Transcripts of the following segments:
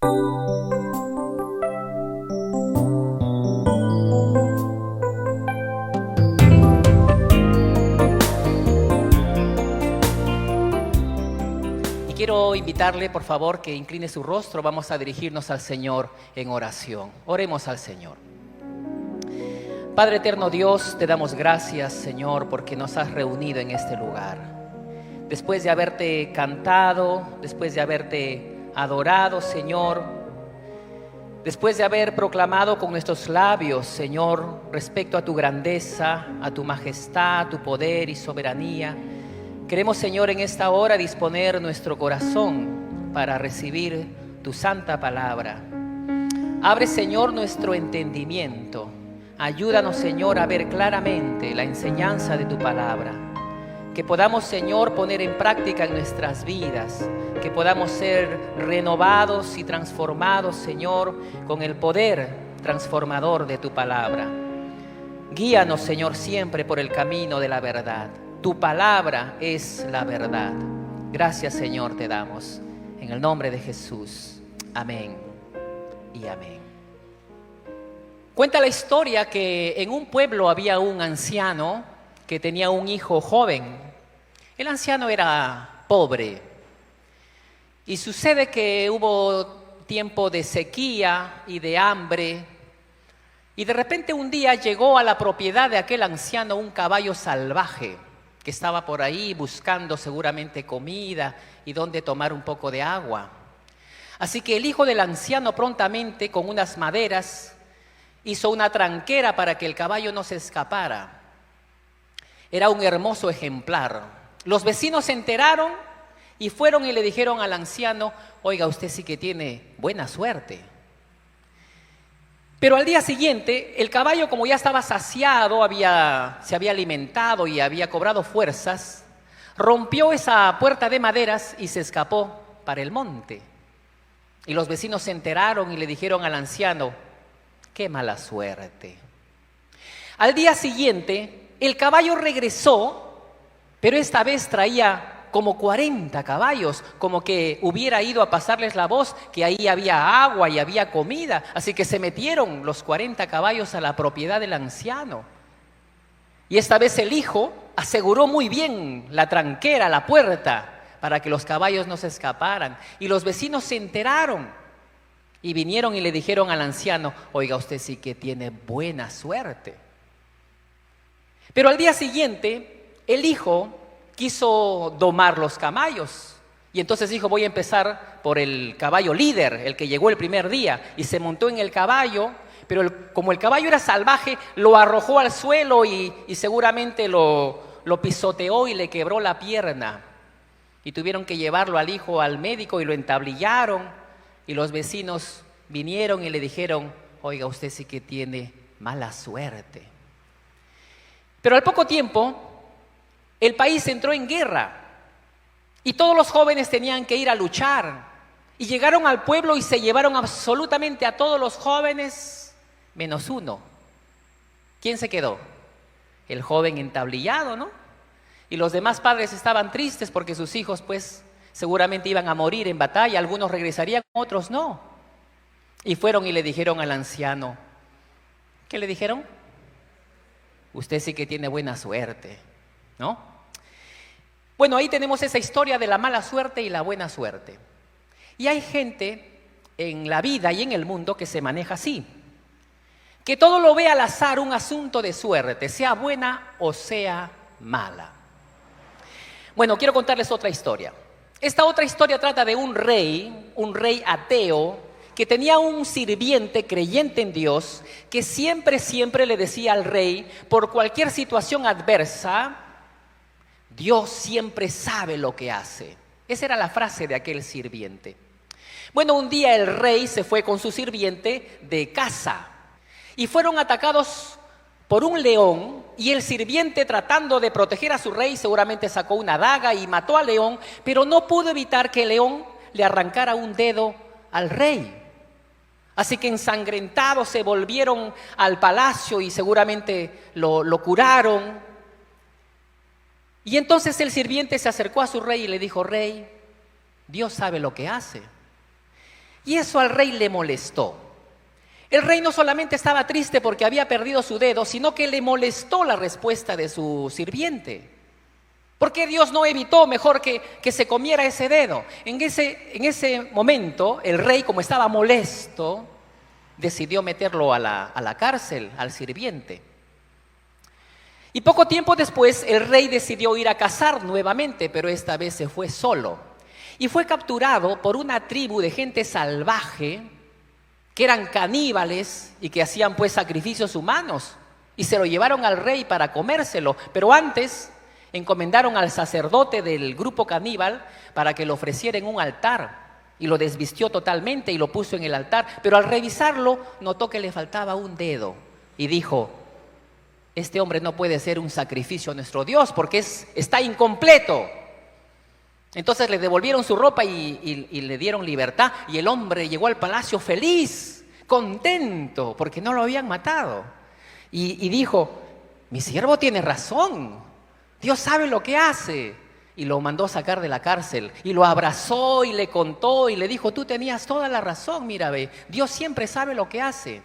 Y quiero invitarle, por favor, que incline su rostro. Vamos a dirigirnos al Señor en oración. Oremos al Señor. Padre eterno Dios, te damos gracias, Señor, porque nos has reunido en este lugar. Después de haberte cantado, después de haberte adorado, Señor, después de haber proclamado con nuestros labios, Señor, respecto a tu grandeza, a tu majestad, tu poder y soberanía, queremos, Señor, en esta hora disponer nuestro corazón para recibir tu santa palabra. Abre, Señor, nuestro entendimiento. Ayúdanos, Señor, a ver claramente la enseñanza de tu palabra. Que podamos, Señor, poner en práctica en nuestras vidas. Que podamos ser renovados y transformados, Señor, con el poder transformador de tu palabra. Guíanos, Señor, siempre por el camino de la verdad. Tu palabra es la verdad. Gracias, Señor, te damos. En el nombre de Jesús. Amén y amén. Cuenta la historia que en un pueblo había un anciano que tenía un hijo joven. El anciano era pobre. Y sucede que hubo tiempo de sequía y de hambre. Y de repente un día llegó a la propiedad de aquel anciano un caballo salvaje que estaba por ahí buscando seguramente comida y donde tomar un poco de agua. Así que el hijo del anciano prontamente con unas maderas hizo una tranquera para que el caballo no se escapara. Era un hermoso ejemplar. Los vecinos se enteraron y fueron y le dijeron al anciano: oiga, usted sí que tiene buena suerte. Pero al día siguiente, el caballo, como ya estaba saciado, se había alimentado y había cobrado fuerzas, rompió esa puerta de maderas y se escapó para el monte. Y los vecinos se enteraron y le dijeron al anciano: ¡qué mala suerte! Al día siguiente, el caballo regresó, pero esta vez traía como 40 caballos, como que hubiera ido a pasarles la voz que ahí había agua y había comida. Así que se metieron los 40 caballos a la propiedad del anciano. Y esta vez el hijo aseguró muy bien la tranquera, la puerta, para que los caballos no se escaparan. Y los vecinos se enteraron y vinieron y le dijeron al anciano: oiga, usted sí que tiene buena suerte. Pero al día siguiente, el hijo quiso domar los caballos. Y entonces dijo: voy a empezar por el caballo líder, el que llegó el primer día. Y se montó en el caballo, pero como el caballo era salvaje, lo arrojó al suelo y seguramente lo pisoteó y le quebró la pierna. Y tuvieron que llevarlo al hijo al médico y lo entablillaron. Y los vecinos vinieron y le dijeron: oiga, usted sí que tiene mala suerte. Pero al poco tiempo, el país entró en guerra y todos los jóvenes tenían que ir a luchar. Y llegaron al pueblo y se llevaron absolutamente a todos los jóvenes, menos uno. ¿Quién se quedó? El joven entablillado, ¿no? Y los demás padres estaban tristes porque sus hijos, pues, seguramente iban a morir en batalla. Algunos regresarían, otros no. Y fueron y le dijeron al anciano. ¿Qué le dijeron? Usted sí que tiene buena suerte, ¿no? Bueno, ahí tenemos esa historia de la mala suerte y la buena suerte. Y hay gente en la vida y en el mundo que se maneja así. Que todo lo ve al azar, un asunto de suerte, sea buena o sea mala. Bueno, quiero contarles otra historia. Esta otra historia trata de un rey ateo, que tenía un sirviente creyente en Dios, que siempre le decía al rey, por cualquier situación adversa: Dios siempre sabe lo que hace. Esa era la frase de aquel sirviente. Bueno, un día el rey se fue con su sirviente de caza y fueron atacados por un león, y el sirviente, tratando de proteger a su rey, seguramente sacó una daga y mató al león, pero no pudo evitar que el león le arrancara un dedo al rey. Así que ensangrentados se volvieron al palacio y seguramente lo curaron. Y entonces el sirviente se acercó a su rey y le dijo: rey, Dios sabe lo que hace. Y eso al rey le molestó. El rey no solamente estaba triste porque había perdido su dedo, sino que le molestó la respuesta de su sirviente. ¿Por qué Dios no evitó mejor que se comiera ese dedo? En ese momento, el rey, como estaba molesto, decidió meterlo a la cárcel, al sirviente. Y poco tiempo después, el rey decidió ir a cazar nuevamente, pero esta vez se fue solo. Y fue capturado por una tribu de gente salvaje, que eran caníbales y que hacían pues sacrificios humanos. Y se lo llevaron al rey para comérselo, pero antes encomendaron al sacerdote del grupo caníbal para que lo ofreciera en un altar. Y lo desvistió totalmente y lo puso en el altar. Pero al revisarlo, notó que le faltaba un dedo. Y dijo: este hombre no puede ser un sacrificio a nuestro Dios porque está incompleto. Entonces le devolvieron su ropa y le dieron libertad. Y el hombre llegó al palacio feliz, contento, porque no lo habían matado. Y dijo: mi siervo tiene razón, Dios sabe lo que hace. Y lo mandó sacar de la cárcel y lo abrazó y le contó y le dijo: tú tenías toda la razón, mira, ve, Dios siempre sabe lo que hace.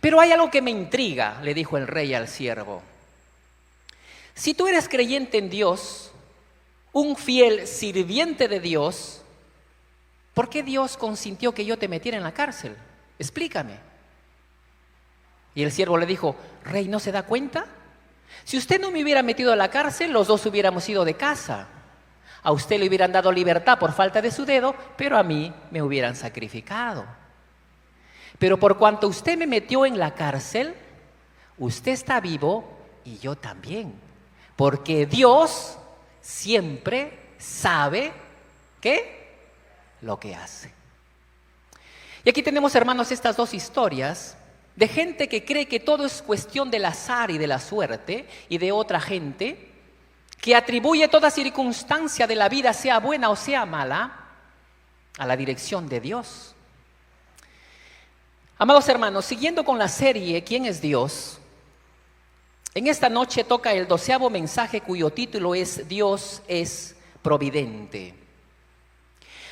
Pero hay algo que me intriga, le dijo el rey al siervo. Si tú eres creyente en Dios, un fiel sirviente de Dios, ¿por qué Dios consintió que yo te metiera en la cárcel? Explícame. Y el siervo le dijo: rey, ¿no se da cuenta? Si usted no me hubiera metido a la cárcel, los dos hubiéramos ido de casa. A usted le hubieran dado libertad por falta de su dedo, pero a mí me hubieran sacrificado. Pero por cuanto usted me metió en la cárcel, usted está vivo y yo también. Porque Dios siempre sabe ¿qué? Lo que hace. Y aquí tenemos, hermanos, estas dos historias de gente que cree que todo es cuestión del azar y de la suerte, y de otra gente que atribuye toda circunstancia de la vida, sea buena o sea mala, a la dirección de Dios. Amados hermanos, siguiendo con la serie ¿Quién es Dios?, en esta noche toca el 12º mensaje, cuyo título es Dios es providente.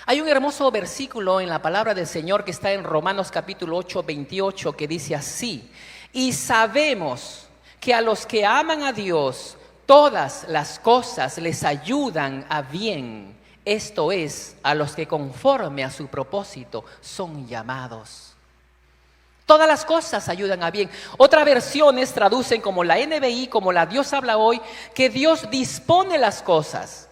Hay un hermoso versículo en la palabra del Señor que está en Romanos capítulo 8, 28, que dice así: y sabemos que a los que aman a Dios, todas las cosas les ayudan a bien. Esto es, a los que conforme a su propósito son llamados. Todas las cosas ayudan a bien. Otras versiones traducen como la NBI, como la Dios habla hoy, que Dios dispone las cosas,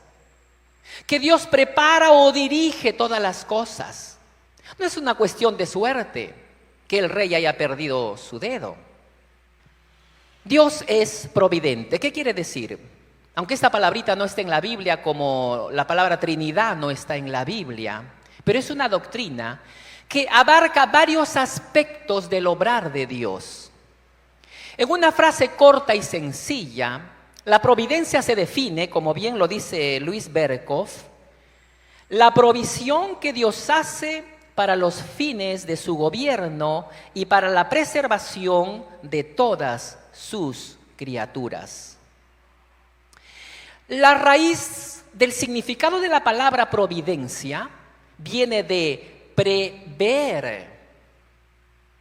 que Dios prepara o dirige todas las cosas. No es una cuestión de suerte que el rey haya perdido su dedo. Dios es providente. ¿Qué quiere decir? Aunque esta palabrita no está en la Biblia, como la palabra Trinidad no está en la Biblia, pero es una doctrina que abarca varios aspectos del obrar de Dios. En una frase corta y sencilla, la providencia se define, como bien lo dice Luis Berkhoff, la provisión que Dios hace para los fines de su gobierno y para la preservación de todas sus criaturas. La raíz del significado de la palabra providencia viene de prever,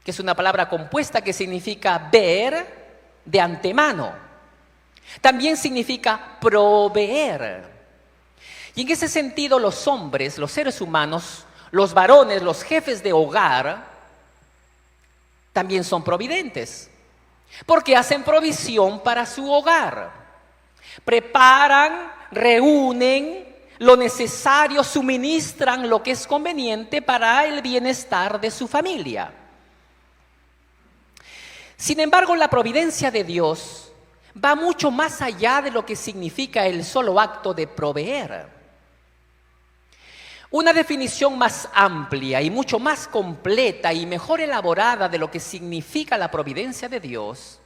que es una palabra compuesta que significa ver de antemano. También significa proveer. Y en ese sentido los hombres, los seres humanos, los varones, los jefes de hogar, también son providentes, porque hacen provisión para su hogar. Preparan, reúnen lo necesario, suministran lo que es conveniente para el bienestar de su familia. Sin embargo, la providencia de Dios va mucho más allá de lo que significa el solo acto de proveer. Una definición más amplia y mucho más completa y mejor elaborada de lo que significa la providencia de Dios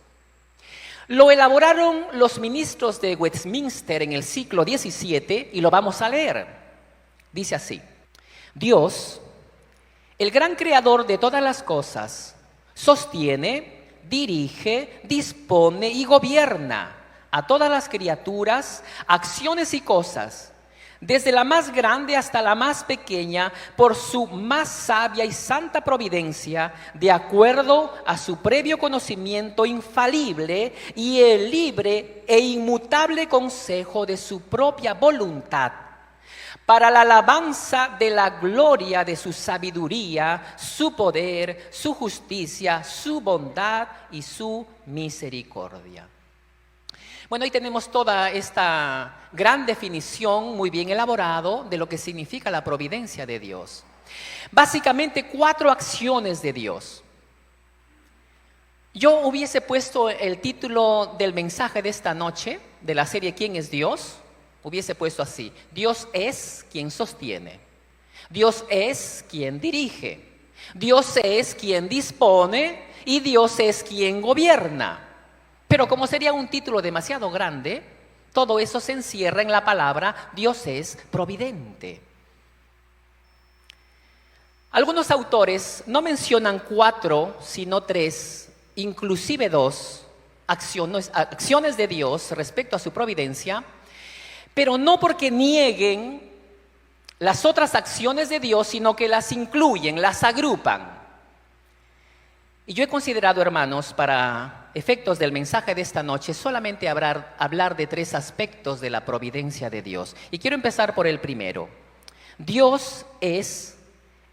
lo elaboraron los ministros de Westminster en el siglo XVII y lo vamos a leer. Dice así: Dios, el gran creador de todas las cosas, sostiene, dirige, dispone y gobierna a todas las criaturas, acciones y cosas, desde la más grande hasta la más pequeña, por su más sabia y santa providencia, de acuerdo a su previo conocimiento infalible y el libre e inmutable consejo de su propia voluntad, para la alabanza de la gloria de su sabiduría, su poder, su justicia, su bondad y su misericordia. Bueno, ahí tenemos toda esta gran definición muy bien elaborado de lo que significa la providencia de Dios. Básicamente 4 acciones de Dios. Yo hubiese puesto el título del mensaje de esta noche, de la serie ¿Quién es Dios? Hubiese puesto así: Dios es quien sostiene, Dios es quien dirige, Dios es quien dispone y Dios es quien gobierna. Pero como sería un título demasiado grande, todo eso se encierra en la palabra Dios es providente. Algunos autores no mencionan 4, sino 3, inclusive 2 acciones de Dios respecto a su providencia, pero no porque nieguen las otras acciones de Dios, sino que las incluyen, las agrupan. Y yo he considerado, hermanos, para efectos del mensaje de esta noche, solamente hablar de 3 aspectos de la providencia de Dios. Y quiero empezar por el primero. Dios es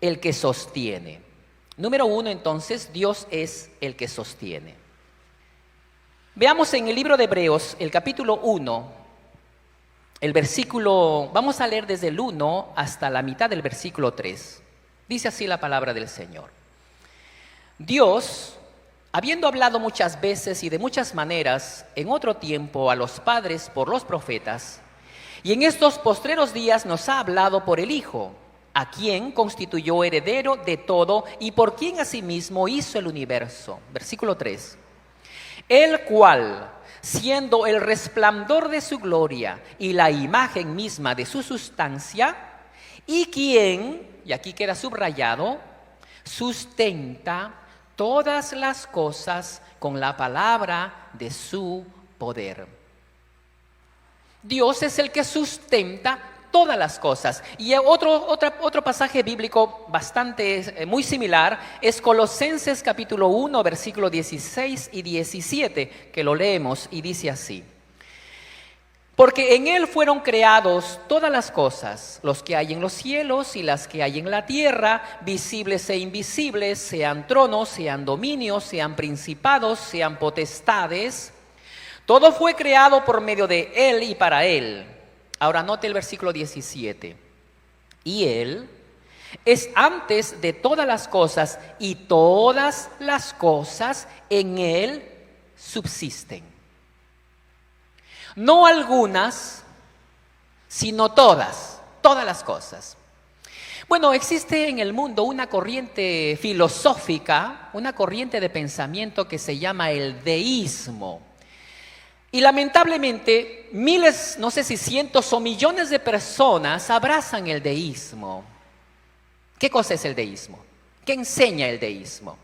el que sostiene. Número 1, entonces, Dios es el que sostiene. Veamos en el libro de Hebreos, el capítulo 1, el versículo, vamos a leer desde el 1 hasta la mitad del versículo 3. Dice así la palabra del Señor. Dios, habiendo hablado muchas veces y de muchas maneras en otro tiempo a los padres por los profetas, y en estos postreros días nos ha hablado por el Hijo, a quien constituyó heredero de todo y por quien asimismo hizo el universo. Versículo 3. El cual, siendo el resplandor de su gloria y la imagen misma de su sustancia, y quien, y aquí queda subrayado, sustenta todas las cosas con la palabra de su poder. Dios es el que sustenta todas las cosas. Y otro pasaje bíblico bastante, muy similar, es Colosenses capítulo 1, versículos 16 y 17, que lo leemos y dice así: porque en Él fueron creados todas las cosas, los que hay en los cielos y las que hay en la tierra, visibles e invisibles, sean tronos, sean dominios, sean principados, sean potestades. Todo fue creado por medio de Él y para Él. Ahora note el versículo 17. Y Él es antes de todas las cosas, y todas las cosas en Él subsisten. No algunas, sino todas las cosas. Bueno, existe en el mundo una corriente filosófica, una corriente de pensamiento que se llama el deísmo. Y lamentablemente miles, no sé si cientos o millones de personas abrazan el deísmo. ¿Qué cosa es el deísmo? ¿Qué enseña el deísmo?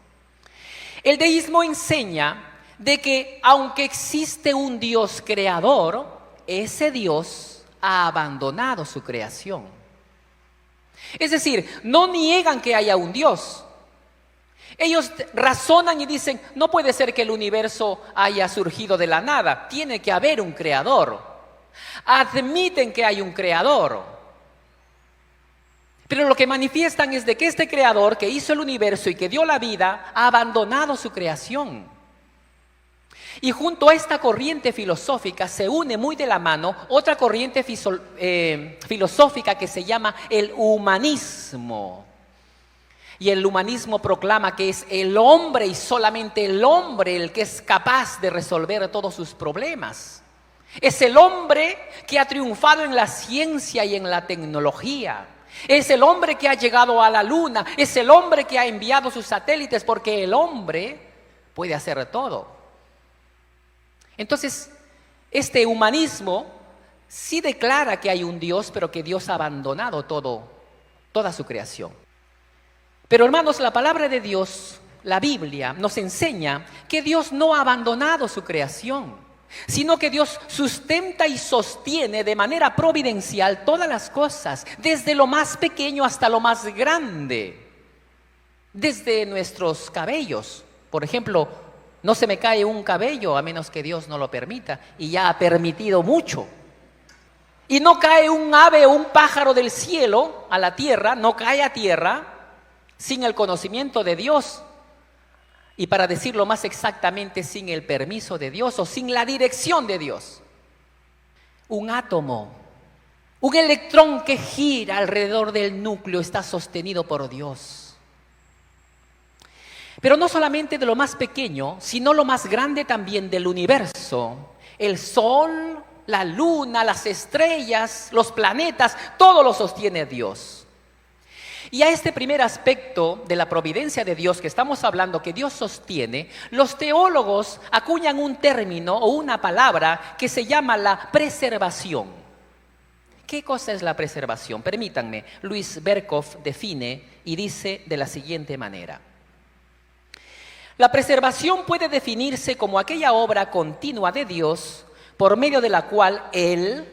El deísmo enseña de que aunque existe un Dios creador, ese Dios ha abandonado su creación. Es decir, no niegan que haya un Dios. Ellos razonan y dicen, no puede ser que el universo haya surgido de la nada, tiene que haber un creador. Admiten que hay un creador. Pero lo que manifiestan es de que este creador que hizo el universo y que dio la vida, ha abandonado su creación. Y junto a esta corriente filosófica se une muy de la mano otra corriente filosófica que se llama el humanismo. Y el humanismo proclama que es el hombre y solamente el hombre el que es capaz de resolver todos sus problemas. Es el hombre que ha triunfado en la ciencia y en la tecnología. Es el hombre que ha llegado a la luna. Es el hombre que ha enviado sus satélites, porque el hombre puede hacer todo. Entonces, este humanismo sí declara que hay un Dios, pero que Dios ha abandonado toda su creación. Pero hermanos, la palabra de Dios, la Biblia, nos enseña que Dios no ha abandonado su creación. sino que Dios sustenta y sostiene de manera providencial todas las cosas, desde lo más pequeño hasta lo más grande. Desde nuestros cabellos, por ejemplo, no se me cae un cabello a menos que Dios no lo permita, y ya ha permitido mucho. Y no cae un ave o un pájaro del cielo a la tierra, no cae a tierra sin el conocimiento de Dios. Y para decirlo más exactamente, sin el permiso de Dios o sin la dirección de Dios. Un átomo, un electrón que gira alrededor del núcleo está sostenido por Dios. Pero no solamente de lo más pequeño, sino lo más grande también del universo. El sol, la luna, las estrellas, los planetas, todo lo sostiene Dios. Y a este primer aspecto de la providencia de Dios que estamos hablando, que Dios sostiene, los teólogos acuñan un término o una palabra que se llama la preservación. ¿Qué cosa es la preservación? Permítanme, Luis Berkhoff define y dice de la siguiente manera. La preservación puede definirse como aquella obra continua de Dios por medio de la cual Él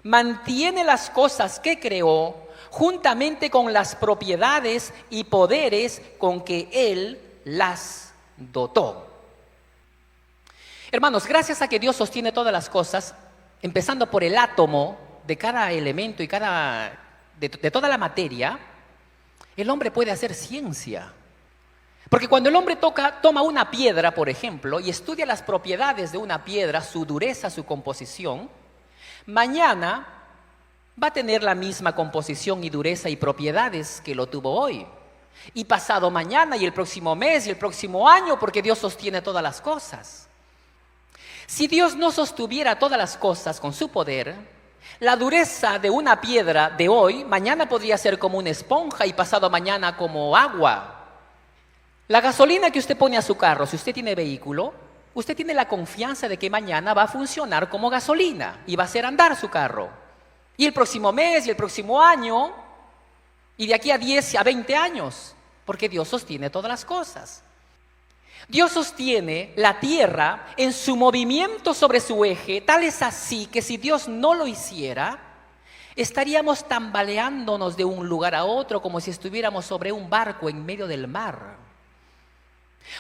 mantiene las cosas que creó juntamente con las propiedades y poderes con que Él las dotó. Hermanos, gracias a que Dios sostiene todas las cosas, empezando por el átomo de cada elemento y de toda la materia, el hombre puede hacer ciencia. Porque cuando el hombre toma una piedra, por ejemplo, y estudia las propiedades de una piedra, su dureza, su composición, mañana va a tener la misma composición y dureza y propiedades que lo tuvo hoy. Y pasado mañana y el próximo mes y el próximo año, porque Dios sostiene todas las cosas. Si Dios no sostuviera todas las cosas con su poder, la dureza de una piedra de hoy, mañana podría ser como una esponja y pasado mañana como agua. La gasolina que usted pone a su carro, si usted tiene vehículo, usted tiene la confianza de que mañana va a funcionar como gasolina y va a hacer andar su carro. Y el próximo mes y el próximo año, y de aquí a 10 a 20 años, porque Dios sostiene todas las cosas. Dios sostiene la tierra en su movimiento sobre su eje, tal es así que si Dios no lo hiciera, estaríamos tambaleándonos de un lugar a otro como si estuviéramos sobre un barco en medio del mar.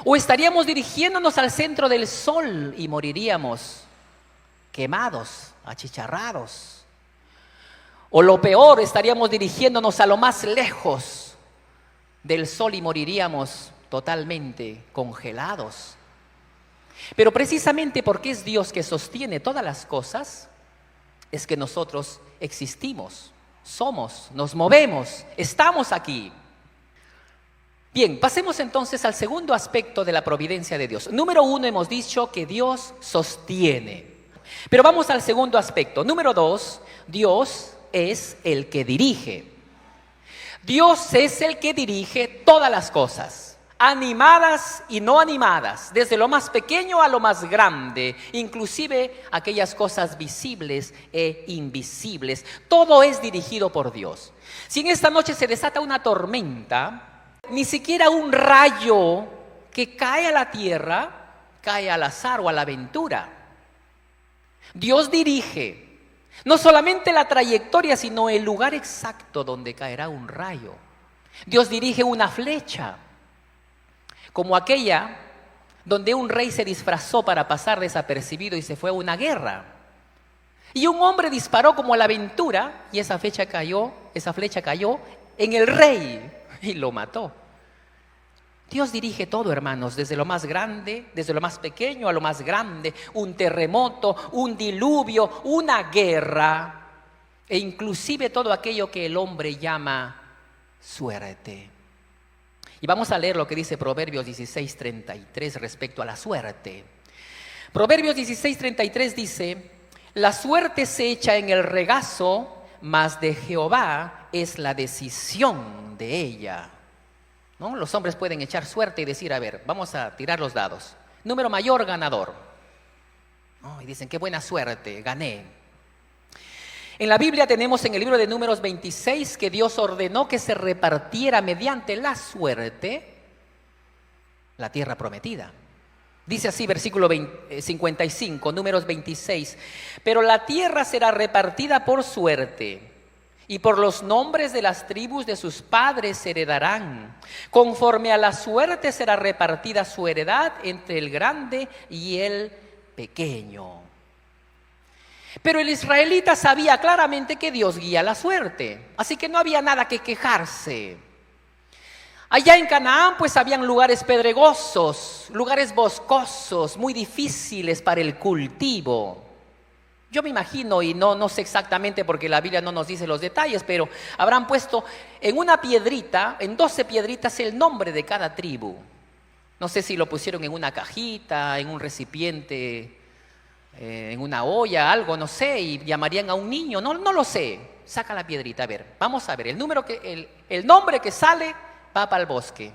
O estaríamos dirigiéndonos al centro del sol y moriríamos quemados, achicharrados. O lo peor, estaríamos dirigiéndonos a lo más lejos del sol y moriríamos totalmente congelados. Pero precisamente porque es Dios que sostiene todas las cosas, es que nosotros existimos, somos, nos movemos, estamos aquí. Bien, pasemos entonces al segundo aspecto de la providencia de Dios. Número 1, hemos dicho que Dios sostiene. Pero vamos al segundo aspecto. Número 2, Dios es el que dirige. Dios es el que dirige todas las cosas, animadas y no animadas, desde lo más pequeño a lo más grande, inclusive aquellas cosas visibles e invisibles. Todo es dirigido por Dios. Si en esta noche se desata una tormenta, ni siquiera un rayo que cae a la tierra cae al azar o a la aventura. Dios dirige no solamente la trayectoria, sino el lugar exacto donde caerá un rayo. Dios dirige una flecha, como aquella donde un rey se disfrazó para pasar desapercibido y se fue a una guerra. Y un hombre disparó como a la aventura y esa flecha cayó en el rey y lo mató. Dios dirige todo, hermanos, desde lo más grande, desde lo más pequeño a lo más grande, un terremoto, un diluvio, una guerra, e inclusive todo aquello que el hombre llama suerte. Y vamos a leer lo que dice Proverbios 16:33 respecto a la suerte. Proverbios 16:33 dice: la suerte se echa en el regazo, mas de Jehová es la decisión de ella. ¿No? Los hombres pueden echar suerte y decir, a ver, vamos a tirar los dados. Número mayor, ganador. ¿No? Y dicen, qué buena suerte, gané. En la Biblia tenemos en el libro de Números 26 que Dios ordenó que se repartiera mediante la suerte la tierra prometida. Dice así, versículo 55, Números 26. Pero la tierra será repartida por suerte, y por los nombres de las tribus de sus padres se heredarán. Conforme a la suerte será repartida su heredad entre el grande y el pequeño. Pero el israelita sabía claramente que Dios guía la suerte, así que no había nada que quejarse. Allá en Canaán pues habían lugares pedregosos, lugares boscosos, muy difíciles para el cultivo. Yo me imagino, y no sé exactamente porque la Biblia no nos dice los detalles, pero habrán puesto en una piedrita, en 12 piedritas, el nombre de cada tribu. No sé si lo pusieron en una cajita, en un recipiente, en una olla, algo, no sé, y llamarían a un niño, no lo sé. Saca la piedrita, a ver, vamos a ver, el nombre que sale va para el bosque,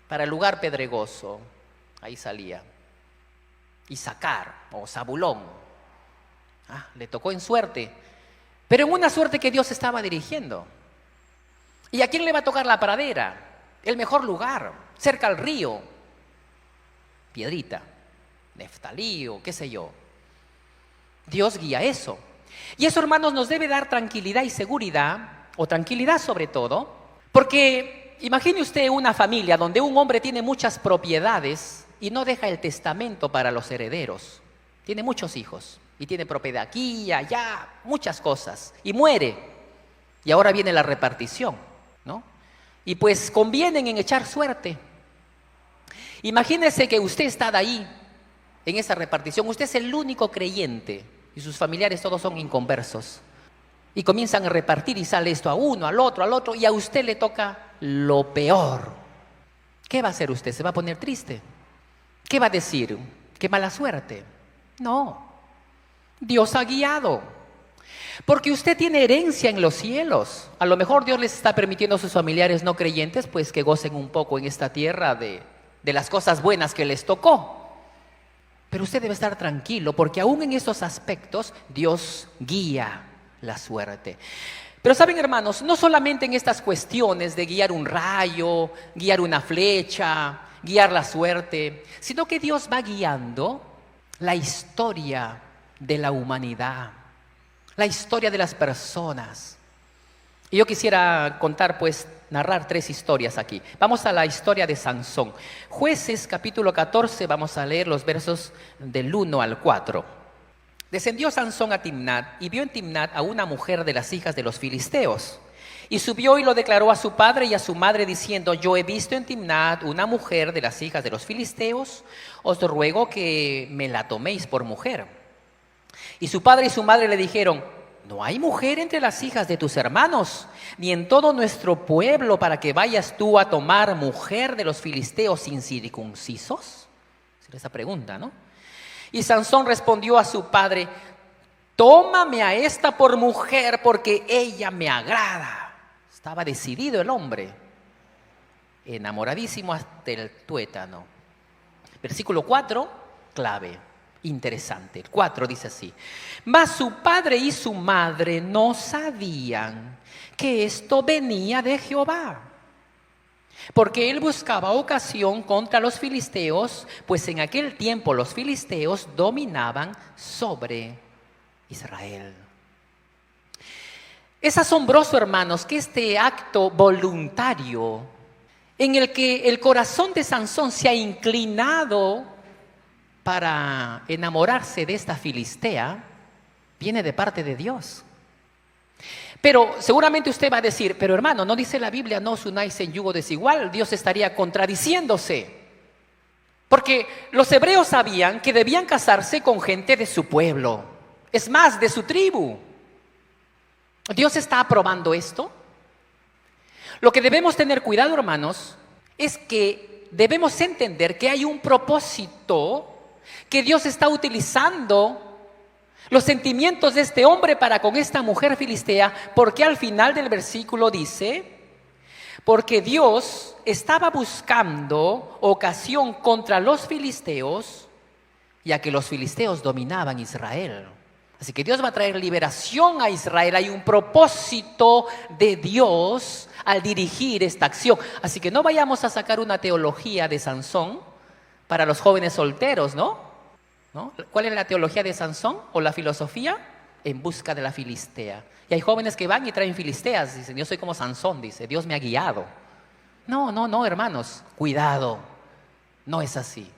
para el lugar pedregoso. Ahí salía. Isaacar o Zabulón. Le tocó en suerte, pero en una suerte que Dios estaba dirigiendo. ¿Y a quién le va a tocar la pradera? El mejor lugar, cerca al río. Piedrita, Neftalí o qué sé yo. Dios guía eso. Y eso, hermanos, nos debe dar tranquilidad y seguridad, o tranquilidad sobre todo, porque imagine usted una familia donde un hombre tiene muchas propiedades y no deja el testamento para los herederos. Tiene muchos hijos. Y tiene propiedad aquí y allá, muchas cosas. Y muere. Y ahora viene la repartición, ¿no? Y pues convienen en echar suerte. Imagínese que usted está de ahí, en esa repartición. Usted es el único creyente. Y sus familiares todos son inconversos. Y comienzan a repartir y sale esto a uno, al otro. Y a usted le toca lo peor. ¿Qué va a hacer usted? ¿Se va a poner triste? ¿Qué va a decir? ¿Qué mala suerte? No. Dios ha guiado, porque usted tiene herencia en los cielos. A lo mejor Dios les está permitiendo a sus familiares no creyentes pues que gocen un poco en esta tierra de las cosas buenas que les tocó. Pero usted debe estar tranquilo, porque aún en estos aspectos Dios guía la suerte. Pero saben, hermanos, no solamente en estas cuestiones de guiar un rayo, guiar una flecha, guiar la suerte, sino que Dios va guiando la historia de la humanidad, la historia de las personas. Y yo quisiera narrar 3 historias aquí. Vamos a la historia de Sansón. Jueces capítulo 14, vamos a leer los versos del 1 al 4. Descendió Sansón a Timnat y vio en Timnat a una mujer de las hijas de los filisteos. Y subió y lo declaró a su padre y a su madre diciendo: yo he visto en Timnat una mujer de las hijas de los filisteos, os ruego que me la toméis por mujer. Y su padre y su madre le dijeron: no hay mujer entre las hijas de tus hermanos, ni en todo nuestro pueblo, para que vayas tú a tomar mujer de los filisteos incircuncisos. Esa pregunta, ¿no? Y Sansón respondió a su padre: tómame a esta por mujer, porque ella me agrada. Estaba decidido el hombre, enamoradísimo hasta el tuétano. Versículo 4, clave. Interesante. El 4 dice así: mas su padre y su madre no sabían que esto venía de Jehová, porque él buscaba ocasión contra los filisteos, pues en aquel tiempo los filisteos dominaban sobre Israel. Es asombroso, hermanos, que este acto voluntario en el que el corazón de Sansón se ha inclinado para enamorarse de esta filistea, viene de parte de Dios. Pero seguramente usted va a decir: pero hermano, ¿no dice la Biblia no os unáis en yugo desigual? Dios estaría contradiciéndose. Porque los hebreos sabían que debían casarse con gente de su pueblo, es más, de su tribu. ¿Dios está aprobando esto? Lo que debemos tener cuidado, hermanos, es que debemos entender que hay un propósito, que Dios está utilizando los sentimientos de este hombre para con esta mujer filistea, porque al final del versículo dice: porque Dios estaba buscando ocasión contra los filisteos, ya que los filisteos dominaban Israel. Así que Dios va a traer liberación a Israel. Hay un propósito de Dios al dirigir esta acción. Así que no vayamos a sacar una teología de Sansón para los jóvenes solteros, ¿no? ¿Cuál es la teología de Sansón o la filosofía? En busca de la filistea. Y hay jóvenes que van y traen filisteas, dicen, yo soy como Sansón, dice, Dios me ha guiado. No, hermanos, cuidado, no es así.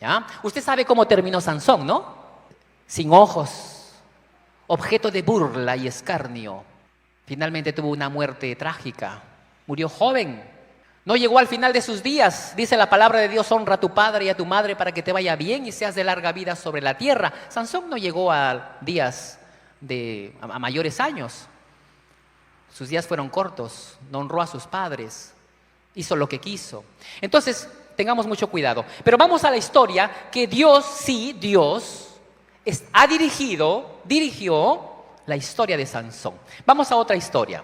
¿Ya? Usted sabe cómo terminó Sansón, ¿no? Sin ojos, objeto de burla y escarnio. Finalmente tuvo una muerte trágica, murió joven. No llegó al final de sus días. Dice la palabra de Dios, honra a tu padre y a tu madre para que te vaya bien y seas de larga vida sobre la tierra. Sansón no llegó a días a mayores años. Sus días fueron cortos, no honró a sus padres, hizo lo que quiso. Entonces, tengamos mucho cuidado. Pero vamos a la historia que Dios dirigió la historia de Sansón. Vamos a otra historia.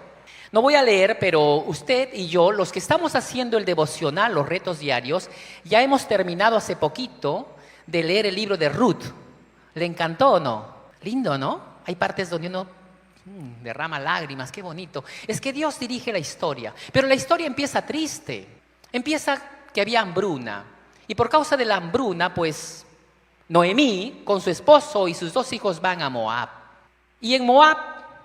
No voy a leer, pero usted y yo, los que estamos haciendo el devocional, los retos diarios, ya hemos terminado hace poquito de leer el libro de Ruth. ¿Le encantó o no? Lindo, ¿no? Hay partes donde uno derrama lágrimas, qué bonito. Es que Dios dirige la historia, pero la historia empieza triste. Empieza que había hambruna. Y por causa de la hambruna, pues, Noemí con su esposo y sus 2 hijos van a Moab. Y en Moab,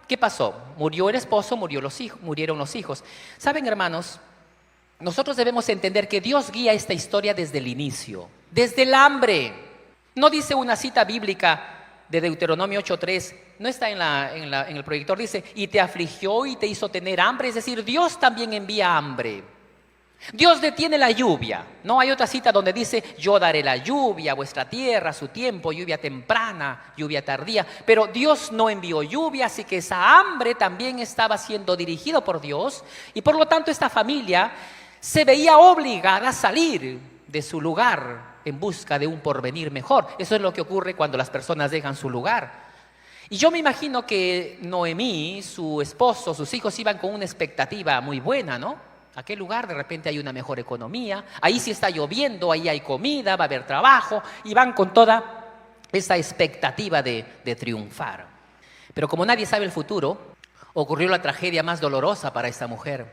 ¿qué pasó? Murió el esposo, murieron los hijos. ¿Saben, hermanos? Nosotros debemos entender que Dios guía esta historia desde el inicio, desde el hambre. No dice una cita bíblica de Deuteronomio 8:3, no está en el proyector, dice, y te afligió y te hizo tener hambre. Es decir, Dios también envía hambre. Dios detiene la lluvia. No hay otra cita donde dice, yo daré la lluvia a vuestra tierra, a su tiempo, lluvia temprana, lluvia tardía. Pero Dios no envió lluvia, así que esa hambre también estaba siendo dirigido por Dios. Y por lo tanto esta familia se veía obligada a salir de su lugar en busca de un porvenir mejor. Eso es lo que ocurre cuando las personas dejan su lugar. Y yo me imagino que Noemí, su esposo, sus hijos iban con una expectativa muy buena, ¿no? Aquel lugar de repente hay una mejor economía, ahí sí está lloviendo, ahí hay comida, va a haber trabajo, y van con toda esa expectativa de triunfar. Pero como nadie sabe el futuro, ocurrió la tragedia más dolorosa para esta mujer: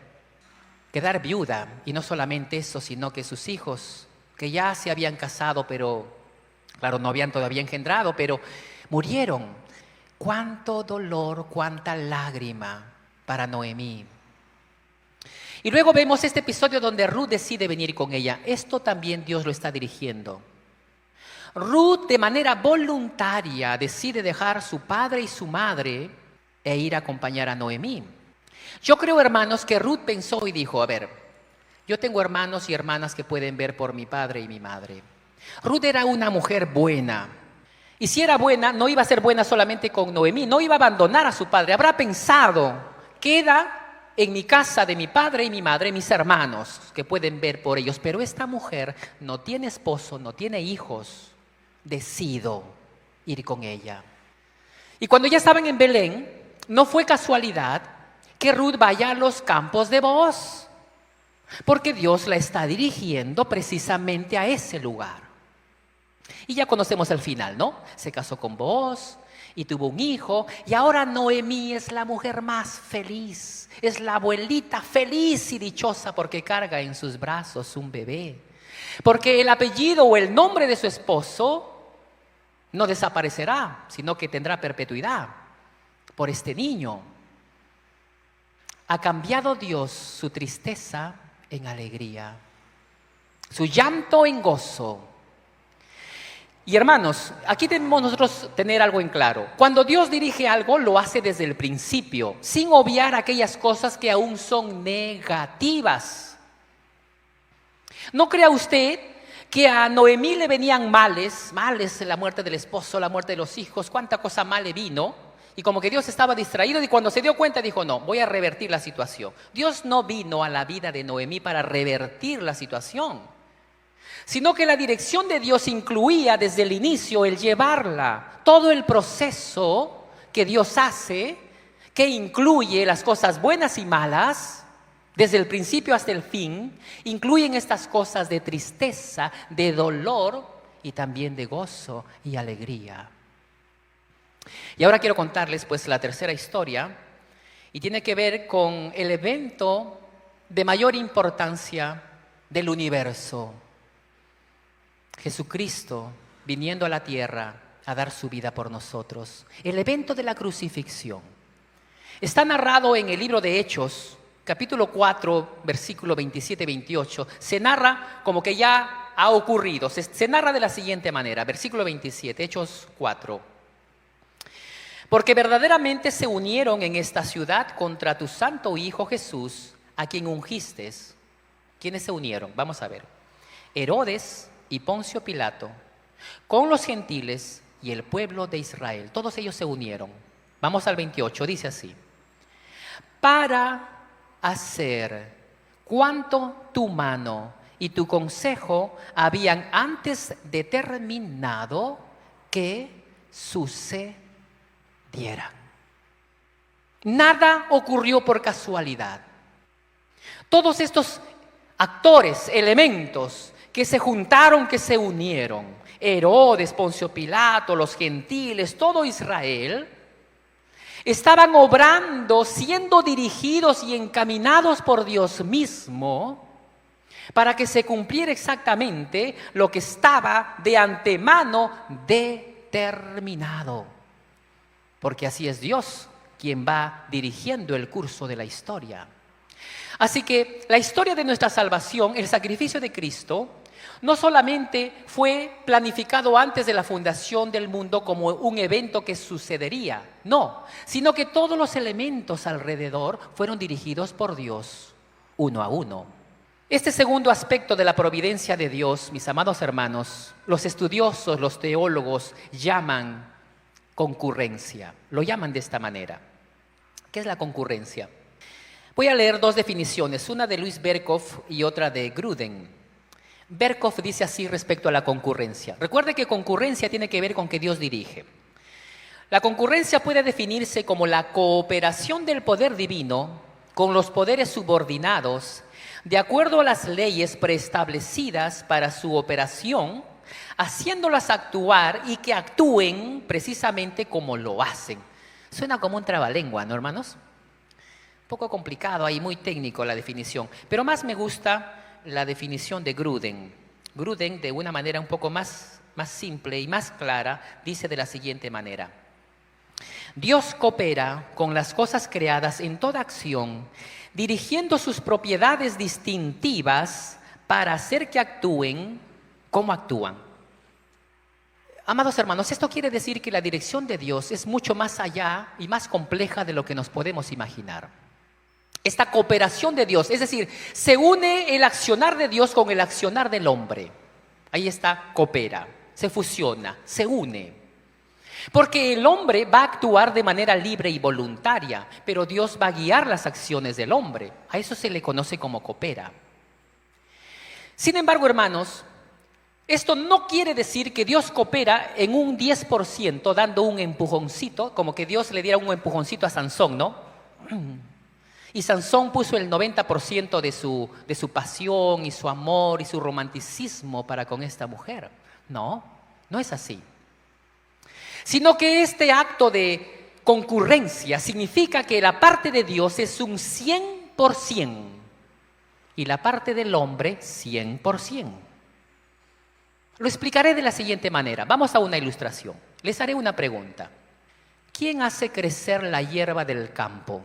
quedar viuda. Y no solamente eso, sino que sus hijos, que ya se habían casado, pero claro, no habían todavía engendrado, pero murieron. Cuánto dolor, cuánta lágrima para Noemí. Y luego vemos este episodio donde Ruth decide venir con ella. Esto también Dios lo está dirigiendo. Ruth, de manera voluntaria, decide dejar su padre y su madre e ir a acompañar a Noemí. Yo creo, hermanos, que Ruth pensó y dijo, a ver, yo tengo hermanos y hermanas que pueden ver por mi padre y mi madre. Ruth era una mujer buena. Y si era buena, no iba a ser buena solamente con Noemí, no iba a abandonar a su padre. Habrá pensado, queda en mi casa de mi padre y mi madre, mis hermanos, que pueden ver por ellos. Pero esta mujer no tiene esposo, no tiene hijos. Decido ir con ella. Y cuando ya estaban en Belén, no fue casualidad que Ruth vaya a los campos de Booz, porque Dios la está dirigiendo precisamente a ese lugar. Y ya conocemos el final, ¿no? Se casó con Booz y tuvo un hijo, y ahora Noemí es la mujer más feliz, es la abuelita feliz y dichosa porque carga en sus brazos un bebé, porque el apellido o el nombre de su esposo no desaparecerá, sino que tendrá perpetuidad por este niño. Ha cambiado Dios su tristeza en alegría, su llanto en gozo. Y hermanos, aquí debemos nosotros tener algo en claro. Cuando Dios dirige algo, lo hace desde el principio, sin obviar aquellas cosas que aún son negativas. No crea usted que a Noemí le venían males, la muerte del esposo, la muerte de los hijos, cuánta cosa mal le vino, y como que Dios estaba distraído, y cuando se dio cuenta dijo, no, voy a revertir la situación. Dios no vino a la vida de Noemí para revertir la situación, sino que la dirección de Dios incluía desde el inicio el llevarla, todo el proceso que Dios hace, que incluye las cosas buenas y malas, desde el principio hasta el fin, incluyen estas cosas de tristeza, de dolor y también de gozo y alegría. Y ahora quiero contarles pues la tercera historia, y tiene que ver con el evento de mayor importancia del universo. Jesucristo viniendo a la tierra a dar su vida por nosotros. El evento de la crucifixión está narrado en el libro de Hechos, capítulo 4, versículo 27-28. Se narra como que ya ha ocurrido. Se narra de la siguiente manera, versículo 27, Hechos 4. Porque verdaderamente se unieron en esta ciudad contra tu santo Hijo Jesús, a quien ungiste. ¿Quiénes se unieron? Vamos a ver. Herodes y Poncio Pilato, con los gentiles y el pueblo de Israel. Todos ellos se unieron. Vamos al 28, dice así. Para hacer cuanto tu mano y tu consejo habían antes determinado que sucediera. Nada ocurrió por casualidad. Todos estos actores, elementos que se juntaron, que se unieron, Herodes, Poncio Pilato, los gentiles, todo Israel, estaban obrando, siendo dirigidos y encaminados por Dios mismo para que se cumpliera exactamente lo que estaba de antemano determinado. Porque así es Dios quien va dirigiendo el curso de la historia. Así que la historia de nuestra salvación, el sacrificio de Cristo, no solamente fue planificado antes de la fundación del mundo como un evento que sucedería, no, sino que todos los elementos alrededor fueron dirigidos por Dios, uno a uno. Este segundo aspecto de la providencia de Dios, mis amados hermanos, los estudiosos, los teólogos llaman concurrencia, lo llaman de esta manera. ¿Qué es la concurrencia? Voy a leer dos definiciones, una de Louis Berkhof y otra de Gruden. Berkhof dice así respecto a la concurrencia. Recuerde que concurrencia tiene que ver con que Dios dirige. La concurrencia puede definirse como la cooperación del poder divino con los poderes subordinados de acuerdo a las leyes preestablecidas para su operación, haciéndolas actuar y que actúen precisamente como lo hacen. Suena como un trabalengua, ¿no, hermanos? Un poco complicado ahí, muy técnico la definición, pero más me gusta la definición de Gruden. Gruden, de una manera un poco más simple y más clara, dice de la siguiente manera: Dios coopera con las cosas creadas en toda acción, dirigiendo sus propiedades distintivas para hacer que actúen como actúan. Amados hermanos, esto quiere decir que la dirección de Dios es mucho más allá y más compleja de lo que nos podemos imaginar. Esta cooperación de Dios, es decir, se une el accionar de Dios con el accionar del hombre. Ahí está, coopera, se fusiona, se une. Porque el hombre va a actuar de manera libre y voluntaria, pero Dios va a guiar las acciones del hombre. A eso se le conoce como coopera. Sin embargo, hermanos, esto no quiere decir que Dios coopera en un 10% dando un empujoncito, como que Dios le diera un empujoncito a Sansón, ¿no? Y Sansón puso el 90% de su pasión y su amor y su romanticismo para con esta mujer. No, no es así. Sino que este acto de concurrencia significa que la parte de Dios es un 100% y la parte del hombre 100%. Lo explicaré de la siguiente manera. Vamos a una ilustración. Les haré una pregunta. ¿Quién hace crecer la hierba del campo?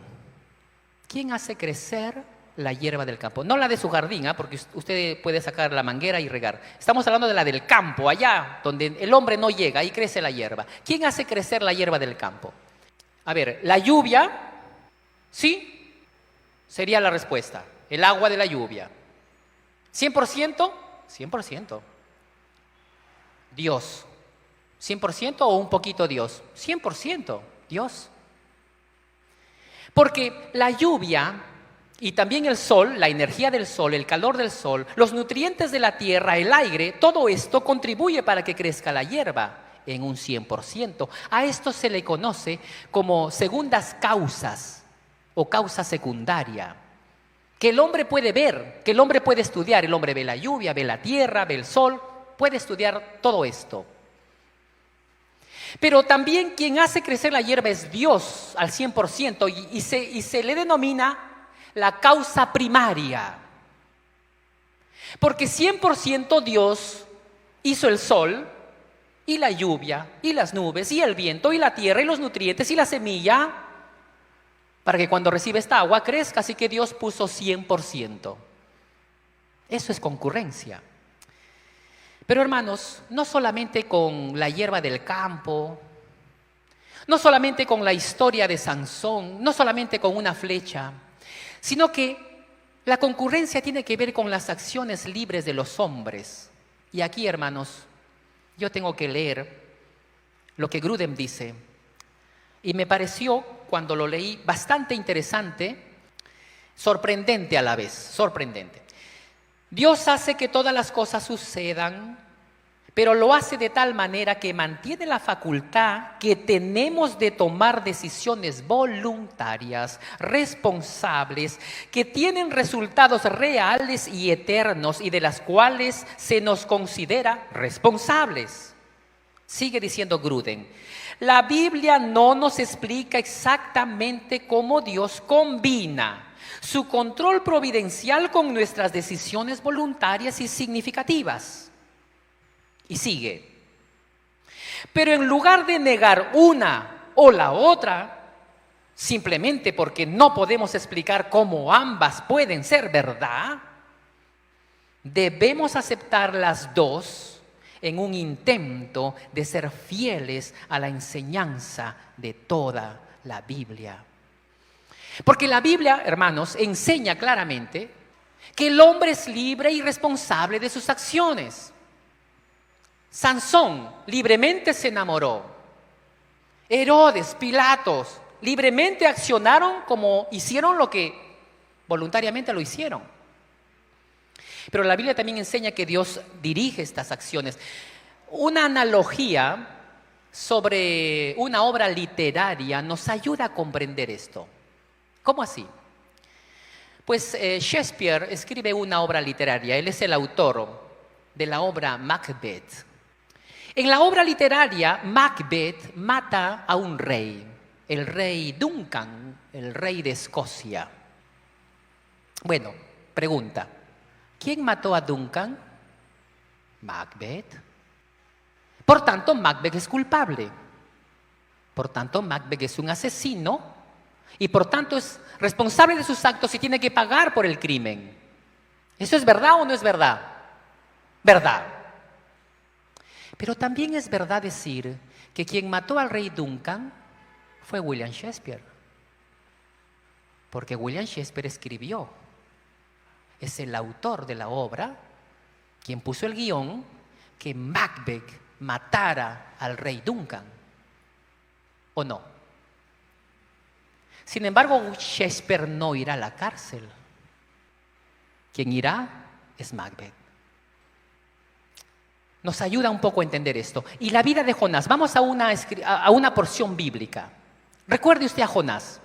¿Quién hace crecer la hierba del campo? No la de su jardín, porque usted puede sacar la manguera y regar. Estamos hablando de la del campo, allá donde el hombre no llega, ahí crece la hierba. ¿Quién hace crecer la hierba del campo? A ver, la lluvia, sí, sería la respuesta. El agua de la lluvia. ¿100%? 100%. Dios. ¿100% o un poquito Dios? 100% Dios. Porque la lluvia y también el sol, la energía del sol, el calor del sol, los nutrientes de la tierra, el aire, todo esto contribuye para que crezca la hierba en un 100%. A esto se le conoce como segundas causas o causa secundaria, que el hombre puede ver, que el hombre puede estudiar. El hombre ve la lluvia, ve la tierra, ve el sol, puede estudiar todo esto. Pero también quien hace crecer la hierba es Dios al 100% y se le denomina la causa primaria. Porque 100% Dios Hizo el sol y la lluvia y las nubes y el viento y la tierra y los nutrientes y la semilla para que cuando reciba esta agua crezca. Así que Dios puso 100%. Eso es concurrencia. Pero hermanos, no solamente con la hierba del campo, no solamente con la historia de Sansón, no solamente con una flecha, sino que la concurrencia tiene que ver con las acciones libres de los hombres. Y aquí, hermanos, yo tengo que leer lo que Grudem dice. Y me pareció, cuando lo leí, bastante interesante, sorprendente a la vez, sorprendente. Dios hace que todas las cosas sucedan, pero lo hace de tal manera que mantiene la facultad que tenemos de tomar decisiones voluntarias, responsables, que tienen resultados reales y eternos y de las cuales se nos considera responsables. Sigue diciendo Grudem, la Biblia no nos explica exactamente cómo Dios combina su control providencial con nuestras decisiones voluntarias y significativas. Y sigue. Pero en lugar de negar una o la otra, simplemente porque no podemos explicar cómo ambas pueden ser verdad, debemos aceptar las dos en un intento de ser fieles a la enseñanza de toda la Biblia. Porque la Biblia, hermanos, enseña claramente que el hombre es libre y responsable de sus acciones. Sansón libremente se enamoró. Herodes, Pilatos, libremente accionaron como hicieron lo que voluntariamente lo hicieron. Pero la Biblia también enseña que Dios dirige estas acciones. Una analogía sobre una obra literaria nos ayuda a comprender esto. ¿Cómo así? Pues Shakespeare escribe una obra literaria. Él es el autor de la obra Macbeth. En la obra literaria, Macbeth mata a un rey, el rey Duncan, el rey de Escocia. Bueno, pregunta, ¿quién mató a Duncan? Macbeth. Por tanto, Macbeth es culpable. Por tanto, Macbeth es un asesino y por tanto es responsable de sus actos y tiene que pagar por el crimen. ¿Eso es verdad o no es verdad? Verdad. Pero también es verdad decir que quien mató al rey Duncan fue William Shakespeare. Porque William Shakespeare escribió. Es el autor de la obra, quien puso el guión, que Macbeth matara al rey Duncan. ¿O no? Sin embargo, Shakespeare no irá a la cárcel. Quien irá es Macbeth. Nos ayuda un poco a entender esto. Y la vida de Jonás. Vamos a una porción bíblica. Recuerde usted a Jonás.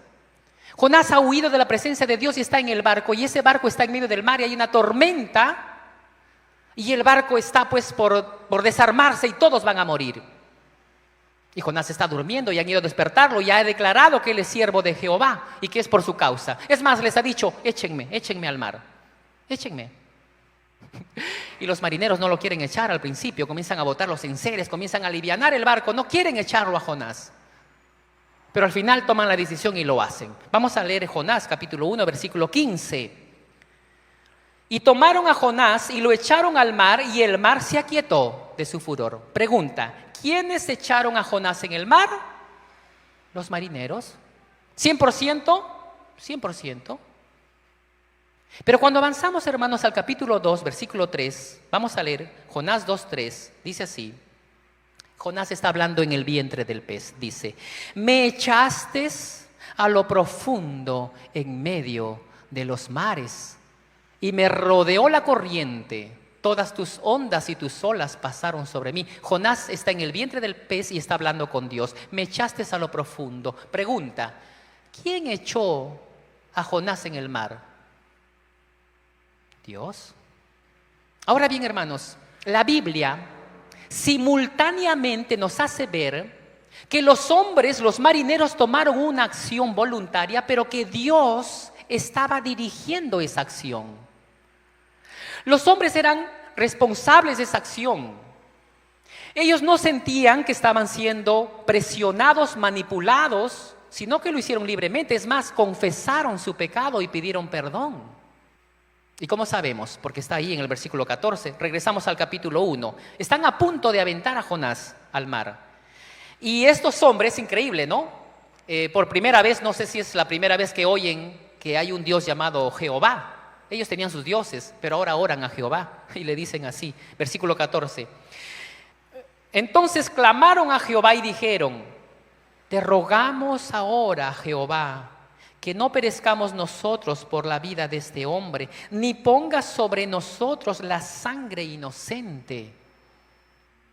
Jonás ha huido de la presencia de Dios y está en el barco. Y ese barco está en medio del mar y hay una tormenta. Y el barco está pues por desarmarse y todos van a morir. Y Jonás está durmiendo y han ido a despertarlo y ha declarado que él es siervo de Jehová y que es por su causa. Es más, les ha dicho, échenme al mar, échenme. Y los marineros no lo quieren echar al principio, comienzan a botar los enseres, comienzan a alivianar el barco, no quieren echarlo a Jonás. Pero al final toman la decisión y lo hacen. Vamos a leer Jonás capítulo 1, versículo 15. Y tomaron a Jonás y lo echaron al mar y el mar se aquietó de su furor. Pregunta, ¿quiénes echaron a Jonás en el mar? Los marineros. ¿100%? 100%. Pero cuando avanzamos, hermanos, al capítulo 2, versículo 3, vamos a leer Jonás 2:3, dice así. Jonás está hablando en el vientre del pez, dice, me echaste a lo profundo en medio de los mares y me rodeó la corriente. Todas tus ondas y tus olas pasaron sobre mí. Jonás está en el vientre del pez y está hablando con Dios. Me echaste a lo profundo. Pregunta, ¿quién echó a Jonás en el mar? Dios. Ahora bien, hermanos, la Biblia simultáneamente nos hace ver que los hombres, los marineros, tomaron una acción voluntaria, pero que Dios estaba dirigiendo esa acción. Los hombres eran responsables de esa acción, Ellos no sentían que estaban siendo presionados, manipulados, sino que lo hicieron libremente. Es más, confesaron su pecado y pidieron perdón. ¿Y cómo sabemos? Porque está ahí en el versículo 14. Regresamos al capítulo 1. Están a punto de aventar a Jonás al mar. Y estos hombres, increíble, ¿no? Por primera vez, no sé si es la primera vez que oyen que hay un Dios llamado Jehová. Ellos tenían sus dioses, pero ahora oran a Jehová y le dicen así, versículo 14. Entonces clamaron a Jehová y dijeron: te rogamos ahora, Jehová, que no perezcamos nosotros por la vida de este hombre, ni pongas sobre nosotros la sangre inocente.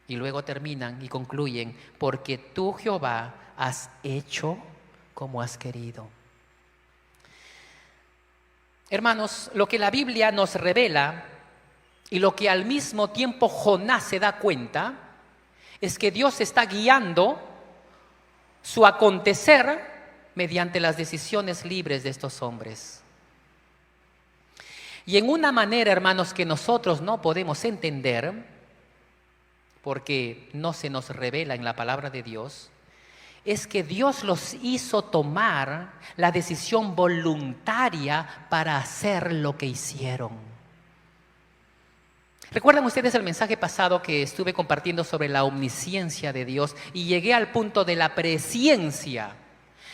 Y luego terminan y concluyen: porque tú, Jehová, has hecho como has querido. Hermanos, lo que la Biblia nos revela y lo que al mismo tiempo Jonás se da cuenta es que Dios está guiando su acontecer mediante las decisiones libres de estos hombres. Y en una manera, hermanos, que nosotros no podemos entender, porque no se nos revela en la palabra de Dios, es que Dios los hizo tomar la decisión voluntaria para hacer lo que hicieron. ¿Recuerdan ustedes el mensaje pasado que estuve compartiendo sobre la omnisciencia de Dios y llegué al punto de la presciencia?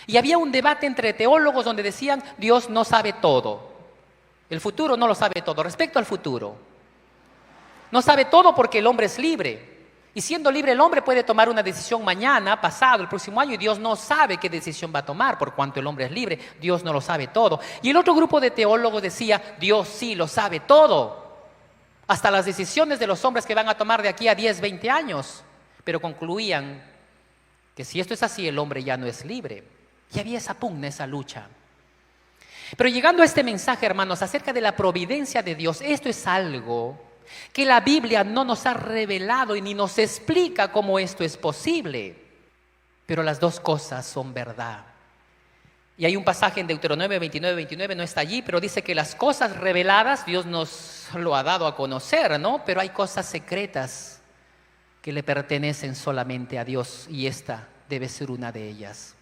Y había un debate entre teólogos donde decían: Dios no sabe todo. El futuro no lo sabe todo. Respecto al futuro, no sabe todo porque el hombre es libre. Y siendo libre el hombre puede tomar una decisión mañana, pasado, el próximo año, y Dios no sabe qué decisión va a tomar por cuanto el hombre es libre. Dios no lo sabe todo. Y el otro grupo de teólogos decía: Dios sí lo sabe todo. Hasta las decisiones de los hombres que van a tomar de aquí a 10, 20 años. Pero concluían que si esto es así, el hombre ya no es libre. Y había esa pugna, esa lucha. Pero llegando a este mensaje, hermanos, acerca de la providencia de Dios, esto es algo que la Biblia no nos ha revelado y ni nos explica cómo esto es posible. Pero las dos cosas son verdad. Y hay un pasaje en Deuteronomio 29, no está allí, pero dice que las cosas reveladas Dios nos lo ha dado a conocer, ¿no? Pero hay cosas secretas que le pertenecen solamente a Dios, y esta debe ser una de ellas.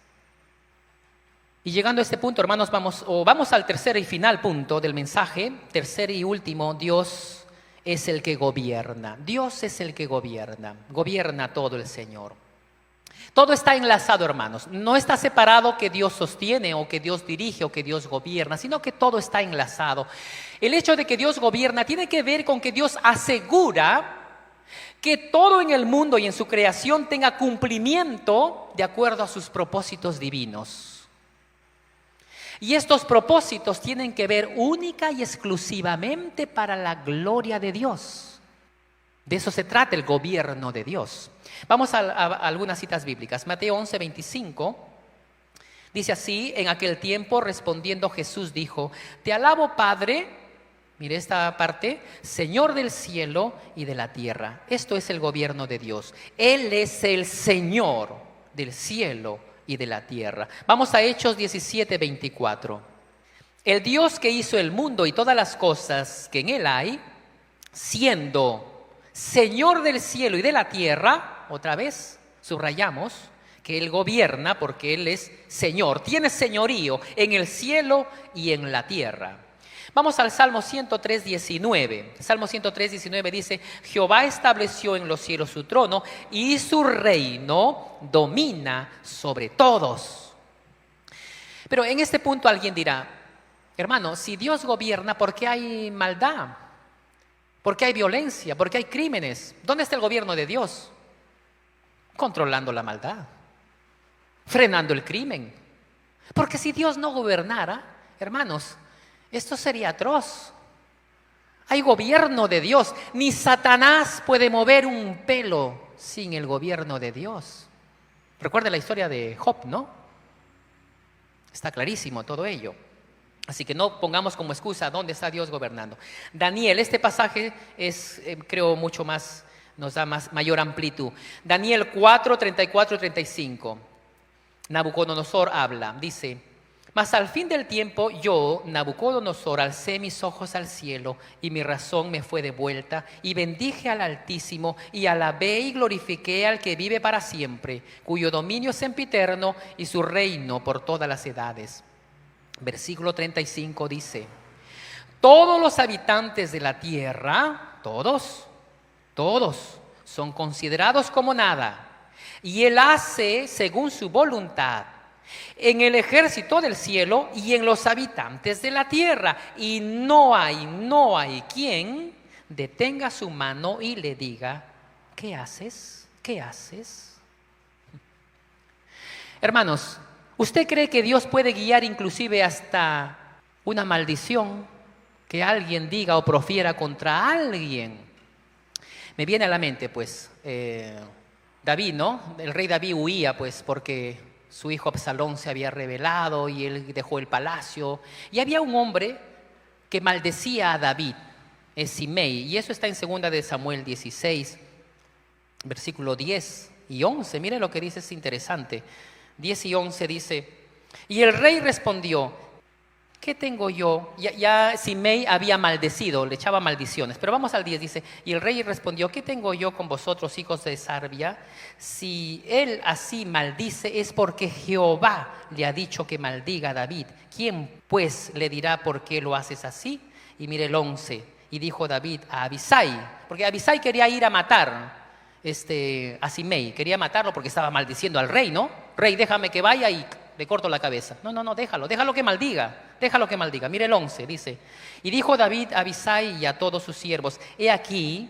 Y llegando a este punto, hermanos, vamos al tercer y final punto del mensaje. Tercer y último: Dios es el que gobierna. Dios es el que gobierna. Gobierna todo el Señor. Todo está enlazado, hermanos. No está separado que Dios sostiene o que Dios dirige o que Dios gobierna, sino que todo está enlazado. El hecho de que Dios gobierna tiene que ver con que Dios asegura que todo en el mundo y en su creación tenga cumplimiento de acuerdo a sus propósitos divinos. Y estos propósitos tienen que ver única y exclusivamente para la gloria de Dios. De eso se trata el gobierno de Dios. Vamos a algunas citas bíblicas. Mateo 11, 25. Dice así: en aquel tiempo respondiendo Jesús dijo: te alabo, Padre, mire esta parte, Señor del cielo y de la tierra. Esto es el gobierno de Dios. Él es el Señor del cielo y de la tierra. Vamos a Hechos 17, 24. El Dios que hizo el mundo y todas las cosas que en él hay, siendo Señor del cielo y de la tierra, otra vez subrayamos que Él gobierna porque Él es Señor, tiene señorío en el cielo y en la tierra. Vamos al Salmo 103, 19. Salmo 103, 19 dice: Jehová estableció en los cielos su trono y su reino domina sobre todos. Pero en este punto alguien dirá: hermano, si Dios gobierna, ¿por qué hay maldad? ¿Por qué hay violencia? ¿Por qué hay crímenes? ¿Dónde está el gobierno de Dios? Controlando la maldad, frenando el crimen. Porque si Dios no gobernara, hermanos, esto sería atroz. Hay gobierno de Dios. Ni Satanás puede mover un pelo sin el gobierno de Dios. Recuerda la historia de Job, ¿no? Está clarísimo todo ello. Así que no pongamos como excusa dónde está Dios gobernando. Daniel, este pasaje es, creo, mucho más, nos da mayor amplitud. Daniel 4, 34, 35. Nabucodonosor habla, dice: Mas al fin del tiempo yo, Nabucodonosor, alcé mis ojos al cielo y mi razón me fue devuelta y bendije al Altísimo y alabé y glorifiqué al que vive para siempre, cuyo dominio es sempiterno y su reino por todas las edades. Versículo 35 dice: todos los habitantes de la tierra, todos, son considerados como nada, y Él hace según su voluntad en el ejército del cielo y en los habitantes de la tierra, y no hay quien detenga su mano y le diga: ¿qué haces? ¿Qué haces? Hermanos, ¿usted cree que Dios puede guiar inclusive hasta una maldición que alguien diga o profiera contra alguien? Me viene a la mente pues David, ¿no? El rey David huía pues porque su hijo Absalón se había rebelado y él dejó el palacio. Y había un hombre que maldecía a David, es Simei, y eso está en 2 de Samuel 16, versículo 10 y 11. Mire lo que dice, es interesante. 10 y 11 dice: y el rey respondió: ¿qué tengo yo? Ya Simei había maldecido, le echaba maldiciones. Pero vamos al 10, dice: y el rey respondió: ¿qué tengo yo con vosotros, hijos de Sarbia? Si él así maldice, es porque Jehová le ha dicho que maldiga a David. ¿Quién pues le dirá por qué lo haces así? Y mire el 11, y dijo David a Abisai, porque Abisai quería ir a matar a Simei, quería matarlo porque estaba maldiciendo al rey, ¿no? Rey, déjame que vaya y le corto la cabeza. No, déjalo que maldiga. Mire el 11, dice: y dijo David a Abisai y a todos sus siervos: he aquí,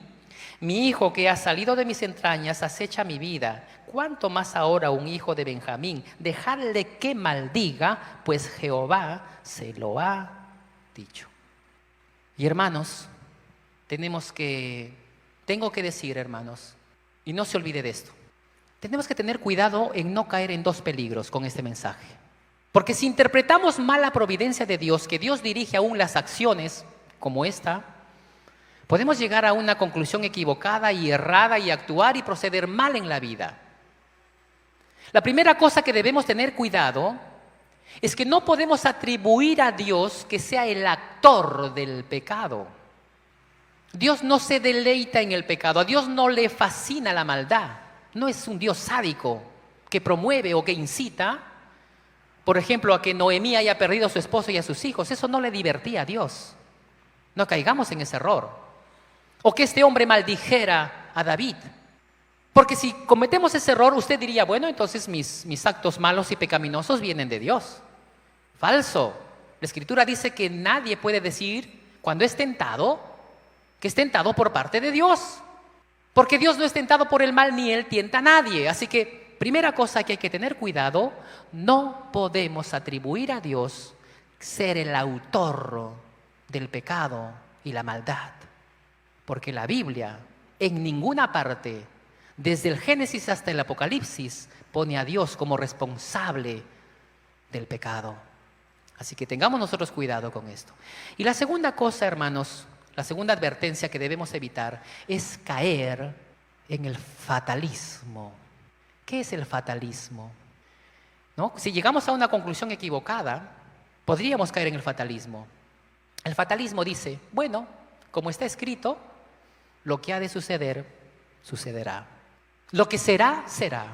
mi hijo que ha salido de mis entrañas acecha mi vida. ¿Cuánto más ahora un hijo de Benjamín? Dejadle que maldiga, pues Jehová se lo ha dicho. Y hermanos, tengo que decir, hermanos, y no se olvide de esto: tenemos que tener cuidado en no caer en dos peligros con este mensaje. Porque si interpretamos mal la providencia de Dios, que Dios dirige aún las acciones como esta, podemos llegar a una conclusión equivocada y errada y actuar y proceder mal en la vida. La primera cosa que debemos tener cuidado es que no podemos atribuir a Dios que sea el actor del pecado. Dios no se deleita en el pecado, a Dios no le fascina la maldad. No es un Dios sádico que promueve o que incita, por ejemplo, a que Noemí haya perdido a su esposo y a sus hijos. Eso no le divertía a Dios. No caigamos en ese error. O que este hombre maldijera a David. Porque si cometemos ese error, usted diría: bueno, entonces mis actos malos y pecaminosos vienen de Dios. Falso. La Escritura dice que nadie puede decir cuando es tentado que es tentado por parte de Dios. Porque Dios no es tentado por el mal ni Él tienta a nadie. Así que, primera cosa que hay que tener cuidado: no podemos atribuir a Dios ser el autor del pecado y la maldad. Porque la Biblia en ninguna parte, desde el Génesis hasta el Apocalipsis, pone a Dios como responsable del pecado. Así que tengamos nosotros cuidado con esto. Y la segunda cosa, hermanos, la segunda advertencia que debemos evitar es caer en el fatalismo. ¿Qué es el fatalismo? ¿No? Si llegamos a una conclusión equivocada, podríamos caer en el fatalismo. El fatalismo dice: bueno, como está escrito, lo que ha de suceder, sucederá. Lo que será, será.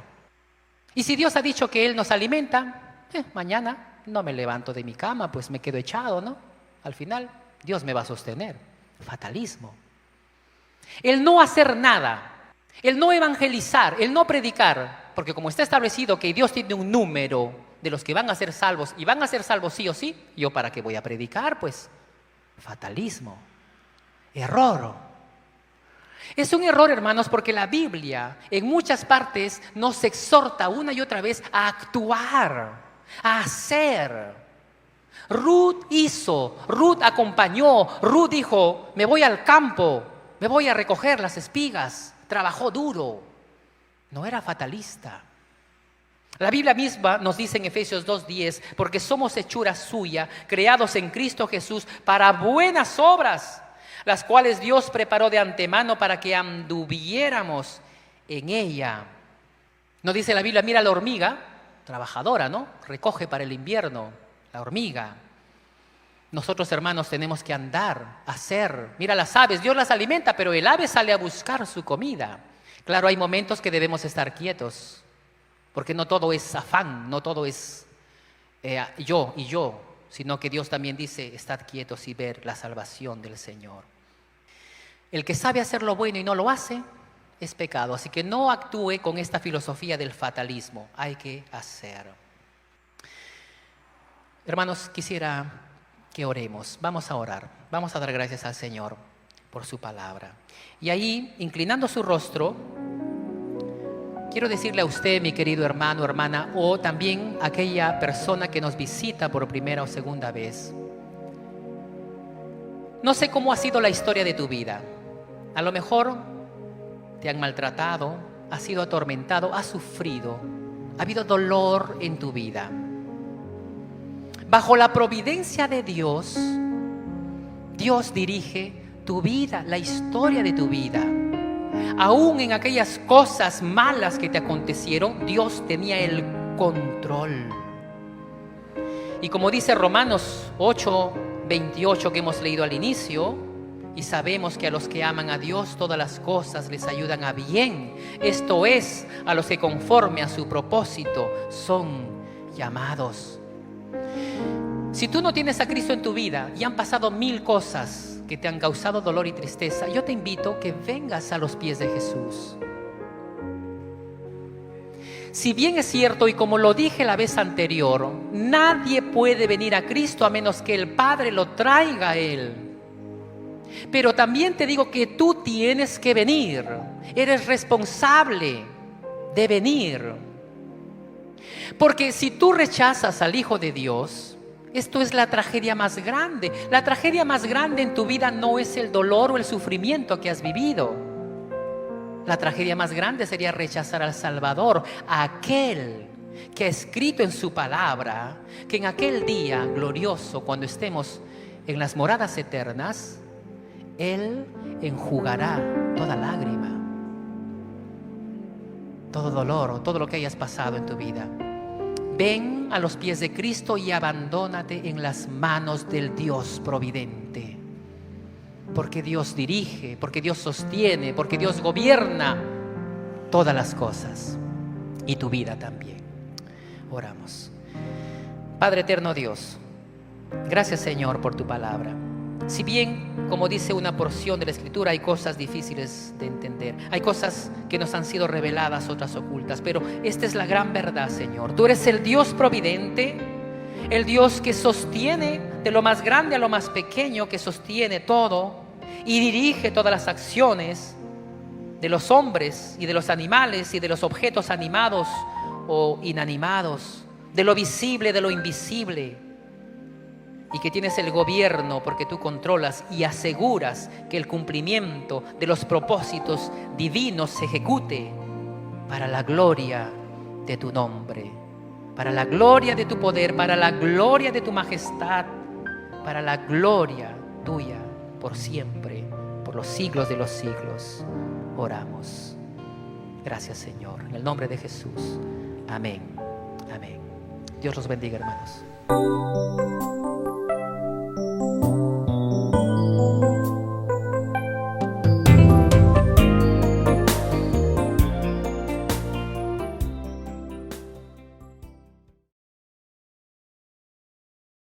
Y si Dios ha dicho que Él nos alimenta, mañana no me levanto de mi cama, pues me quedo echado, ¿no? Al final, Dios me va a sostener. Fatalismo. El no hacer nada, el no evangelizar, el no predicar, porque como está establecido que Dios tiene un número de los que van a ser salvos y van a ser salvos sí o sí, ¿yo para qué voy a predicar? Pues fatalismo, error. Es un error, hermanos, porque la Biblia en muchas partes nos exhorta una y otra vez a actuar, a hacer. Ruth hizo, Ruth acompañó, Ruth dijo: me voy al campo, me voy a recoger las espigas. Trabajó duro, no era fatalista. La Biblia misma nos dice en Efesios 2:10: porque somos hechura suya, creados en Cristo Jesús para buenas obras, las cuales Dios preparó de antemano para que anduviéramos en ella. ¿No dice la Biblia: mira la hormiga, trabajadora, ¿no? Recoge para el invierno, la hormiga. Nosotros, hermanos, tenemos que andar, hacer. Mira las aves, Dios las alimenta, pero el ave sale a buscar su comida. Claro, hay momentos que debemos estar quietos, porque no todo es afán, no todo es yo, sino que Dios también dice, estad quietos y ver la salvación del Señor. El que sabe hacer lo bueno y no lo hace, es pecado. Así que no actúe con esta filosofía del fatalismo. Hay que hacer. Hermanos, quisiera que oremos. Vamos a orar. Vamos a dar gracias al Señor por su palabra. Y ahí, inclinando su rostro, quiero decirle a usted, mi querido hermano, hermana, o también a aquella persona que nos visita por primera o segunda vez. No sé cómo ha sido la historia de tu vida. A lo mejor te han maltratado, has sido atormentado, has sufrido, ha habido dolor en tu vida. Bajo la providencia de Dios, Dios dirige tu vida, la historia de tu vida. Aún en aquellas cosas malas que te acontecieron, Dios tenía el control. Y como dice Romanos 8:28 que hemos leído al inicio, y sabemos que a los que aman a Dios todas las cosas les ayudan a bien. Esto es, a los que conforme a su propósito son llamados. Si tú no tienes a Cristo en tu vida y han pasado 1000 cosas que te han causado dolor y tristeza, yo te invito que vengas a los pies de Jesús. Si bien es cierto, y como lo dije la vez anterior, nadie puede venir a Cristo a menos que el Padre lo traiga a Él. Pero también te digo que tú tienes que venir. Eres responsable de venir. Porque si tú rechazas al Hijo de Dios, esto es la tragedia más grande. La tragedia más grande en tu vida no es el dolor o el sufrimiento que has vivido. La tragedia más grande sería rechazar al Salvador, a aquel que ha escrito en su palabra que en aquel día glorioso, cuando estemos en las moradas eternas, Él enjugará toda lágrima, todo dolor o todo lo que hayas pasado en tu vida. Ven a los pies de Cristo y abandónate en las manos del Dios providente. Porque Dios dirige, porque Dios sostiene, porque Dios gobierna todas las cosas y tu vida también. Oramos. Padre eterno Dios, gracias Señor por tu palabra. Si bien, como dice una porción de la Escritura, hay cosas difíciles de entender, hay cosas que nos han sido reveladas, otras ocultas, pero esta es la gran verdad, Señor. Tú eres el Dios providente, el Dios que sostiene de lo más grande a lo más pequeño, que sostiene todo y dirige todas las acciones de los hombres y de los animales y de los objetos animados o inanimados, de lo visible, de lo invisible. Y que tienes el gobierno porque tú controlas y aseguras que el cumplimiento de los propósitos divinos se ejecute para la gloria de tu nombre, para la gloria de tu poder, para la gloria de tu majestad, para la gloria tuya por siempre, por los siglos de los siglos. Oramos. Gracias, Señor. En el nombre de Jesús. Amén. Amén. Dios los bendiga, hermanos.